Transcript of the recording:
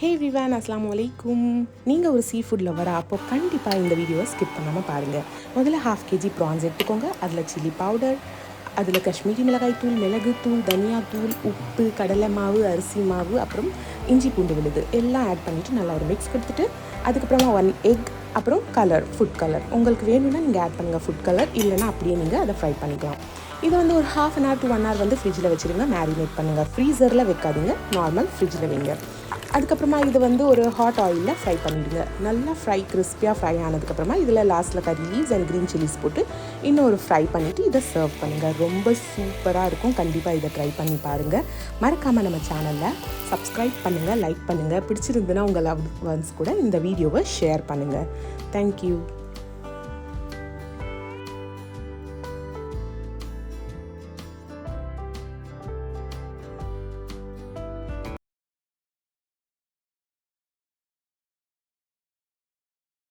ஹே everyone, அஸ்ஸலாமு அலைக்கும். நீங்கள் ஒரு சீ ஃபுட் லவரா? அப்போ கண்டிப்பாக இந்த வீடியோவை ஸ்கிப் பண்ணாமல் பாருங்கள். முதல்ல 1/2 kg ப்ரான்ஸ் எடுத்துக்கோங்க. அதில் சில்லி பவுடர், அதில் காஷ்மீரி மிளகாய் தூள், மிளகுத்தூள், தனியாத்தூள், உப்பு, கடலை மாவு, அரிசி மாவு, அப்புறம் இஞ்சி பூண்டு விழுது எல்லாம் ஆட் பண்ணிவிட்டு நல்லா ஒரு மிக்ஸ் கொடுத்துட்டு அதுக்கப்புறமா 1 எக், அப்புறம் ஃபுட் கலர் உங்களுக்கு வேணும்னா நீங்கள் ஆட் பண்ணுங்கள். ஃபுட் கலர் இல்லைனா அப்படியே நீங்கள் அதை ஃப்ரை பண்ணிக்கலாம். இது வந்து ஒரு 1/2 hour to 1 hour வந்து ஃப்ரிட்ஜில் வச்சுருங்க. மேரினேட் பண்ணுங்கள். ஃப்ரீசரில் வைக்காதீங்க, நார்மல் ஃப்ரிட்ஜில் வைங்க. அதுக்கப்புறமா இது வந்து ஒரு ஹாட் ஆயிலில் ஃப்ரை பண்ணிவிடுங்க. நல்லா கிறிஸ்பியாக ஃப்ரை ஆனதுக்கப்புறமா இதில் லாஸ்ட்டில் கறி லீவ்ஸ் அண்ட் க்ரீன் சில்லிஸ் போட்டு இன்னொரு ஃப்ரை பண்ணிவிட்டு இதை சர்வ் பண்ணுங்கள். ரொம்ப சூப்பராக இருக்கும். கண்டிப்பாக இதை ட்ரை பண்ணி பாருங்கள். மறக்காமல் நம்ம சேனலில் சப்ஸ்கிரைப் பண்ணுங்கள், லைக் பண்ணுங்கள். பிடிச்சிருந்துன்னா உங்கள் லவ்ட் ஒன்ஸ் கூட இந்த வீடியோவை ஷேர் பண்ணுங்கள். தேங்க்யூ.